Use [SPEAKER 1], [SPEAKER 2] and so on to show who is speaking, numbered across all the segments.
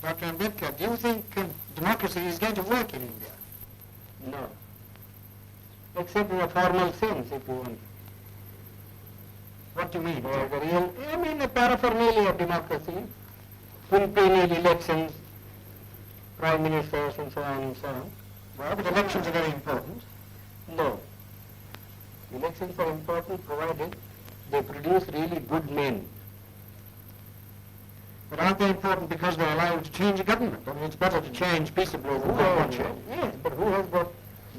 [SPEAKER 1] Dr. Ambedkar, do you think democracy is going to work in India?
[SPEAKER 2] No. Except in a formal sense, if you want.
[SPEAKER 1] What do you mean?
[SPEAKER 2] The real, I mean, a paraphernalia of democracy, quinquennial elections, prime ministers, and so on and so on.
[SPEAKER 1] Well, but elections are very important.
[SPEAKER 2] No. Elections are important provided they produce really good men.
[SPEAKER 1] But aren't they important because they allow you to change a government? I mean, it's better to change peaceably than bloodshed.
[SPEAKER 2] Yes, but who has got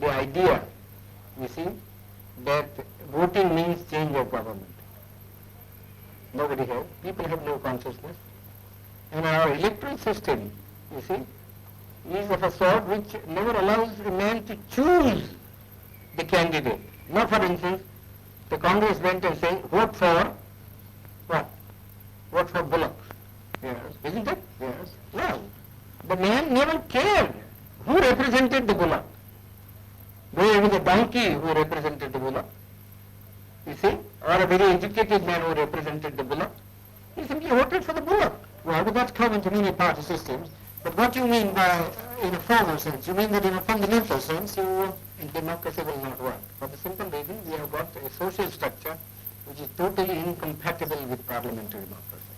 [SPEAKER 2] the idea, you see, that voting means change of government? Nobody has. People have no consciousness. And our electoral system, you see, is of a sort which never allows a man to choose the candidate. Now, for instance, the Congress went and said, vote for what? Vote for Bullock.
[SPEAKER 1] Yes.
[SPEAKER 2] Isn't it?
[SPEAKER 1] Yes.
[SPEAKER 2] Well, the man never cared who represented the Bullock. Whether it was a donkey who represented the Bullock, you see, or a very educated man who represented the Bullock. He simply voted for the Bullock.
[SPEAKER 1] Well, but that's common to many party systems. But what do you mean by, in a formal sense? You mean that in a fundamental sense,
[SPEAKER 2] In democracy will not work. For the simple reason, we have got a social structure which is totally incompatible with parliamentary democracy.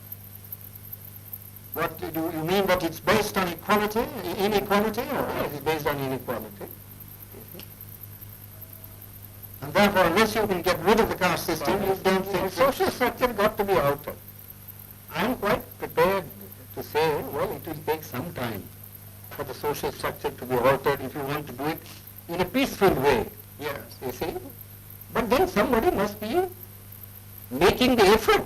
[SPEAKER 1] What do you mean that it's based on equality, inequality, or
[SPEAKER 2] Yes, it's based on inequality.
[SPEAKER 1] and therefore, unless you can get rid of the caste system, you don't
[SPEAKER 2] The
[SPEAKER 1] think
[SPEAKER 2] social structure got to be altered. I am quite prepared to say, well, it will take some time for the social structure to be altered if you want to do it in a peaceful way.
[SPEAKER 1] Yes.
[SPEAKER 2] You see? But then somebody must be making the effort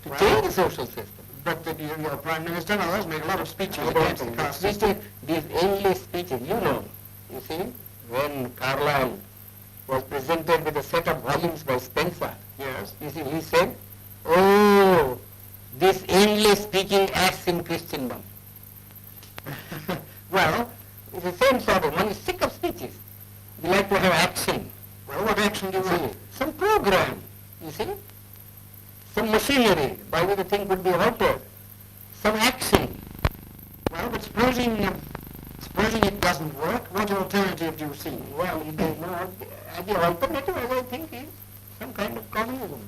[SPEAKER 2] to change the social system.
[SPEAKER 1] But your Prime Minister and others make a lot of speeches
[SPEAKER 2] I
[SPEAKER 1] against
[SPEAKER 2] don't
[SPEAKER 1] the caste system.
[SPEAKER 2] these endless speeches, you know, you see, when Carlyle was presented with a set of volumes by Spencer,
[SPEAKER 1] Yes.
[SPEAKER 2] you see, he said, oh, this endless speaking acts in Christendom. Well, it's the same sort of, one is sick of speeches. We like to have action.
[SPEAKER 1] Well, what action do you
[SPEAKER 2] See,
[SPEAKER 1] want?
[SPEAKER 2] some program, you see, some machinery by which the thing could be altered, some action.
[SPEAKER 1] Well, but supposing it doesn't work, what alternative do you see?
[SPEAKER 2] Well, it is not, the alternative, as I think, is some kind of communism.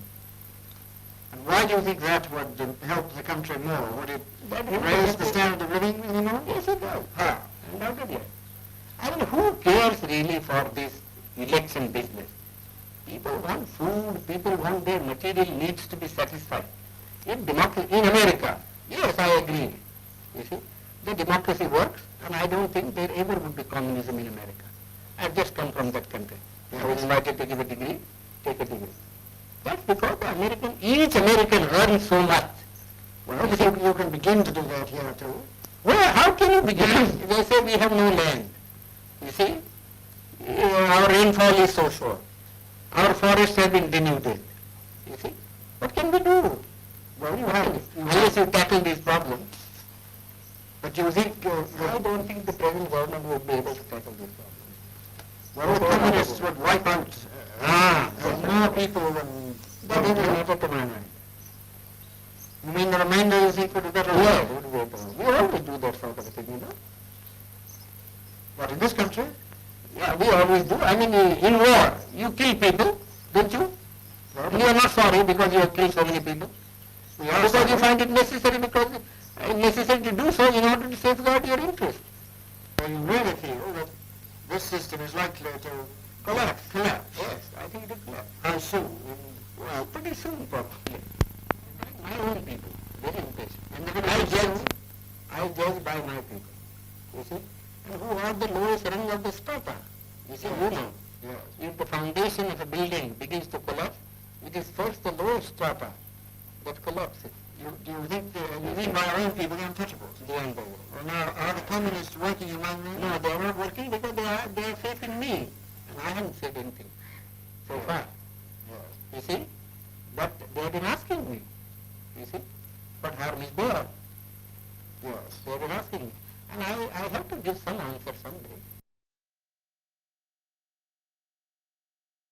[SPEAKER 1] And why do you think that would help the country more? Would it
[SPEAKER 2] That
[SPEAKER 1] raise the standard of living anymore?
[SPEAKER 2] Yes, it does.
[SPEAKER 1] How?
[SPEAKER 2] Undoubtedly. I mean, who cares really for this election business? People want food, people want their material needs to be satisfied. In America, yes, I agree. You see, the democracy works, and I don't think there ever would be communism in America. I've just come from that country. I was invited to give a degree, take a degree. That's because each American earns so much.
[SPEAKER 1] Well, but you can begin to do that here too.
[SPEAKER 2] Well, how can you begin? They say we have no land. You see, our rainfall is so short. Our forests have been denuded. You see, what can we do?
[SPEAKER 1] Well,
[SPEAKER 2] Unless you tackle these problems.
[SPEAKER 1] But you think,
[SPEAKER 2] I don't think the present government would be able to tackle these problems.
[SPEAKER 1] well, the communists would wipe out more people than...
[SPEAKER 2] That is matter to my mind.
[SPEAKER 1] You mean the remainder you think would be better?
[SPEAKER 2] Yeah, it would be better. We always do that sort of a thing, you know.
[SPEAKER 1] What, in this country?
[SPEAKER 2] Yeah, we always do. I mean, in war, you kill people, don't you?
[SPEAKER 1] Well,
[SPEAKER 2] And you are not sorry because you have killed so many people.
[SPEAKER 1] we are
[SPEAKER 2] Because you
[SPEAKER 1] sorry.
[SPEAKER 2] find it necessary necessary to do so in order to safeguard your interest.
[SPEAKER 1] So you really feel that this system is likely to collapse?
[SPEAKER 2] Yes, I think it will collapse.
[SPEAKER 1] How soon?
[SPEAKER 2] Well, pretty soon probably. My own people, very impatient.
[SPEAKER 1] And
[SPEAKER 2] I judge by my people, you see, and who are the lowest rung of the strata. You see, you know,
[SPEAKER 1] Yes.
[SPEAKER 2] if the foundation of a building begins to collapse, it is first the lowest strata that collapses.
[SPEAKER 1] Do you think, you mean by our own people, the untouchables?
[SPEAKER 2] The unbelievable.
[SPEAKER 1] Well, now, are the communists working among them?
[SPEAKER 2] No, they are not working because they have faith in me, and I haven't said anything so far.
[SPEAKER 1] Yes.
[SPEAKER 2] You see, but they have been asking me. You see, what harm is there?
[SPEAKER 1] Yes.
[SPEAKER 2] They have been asking me, and I have to give some answer someday.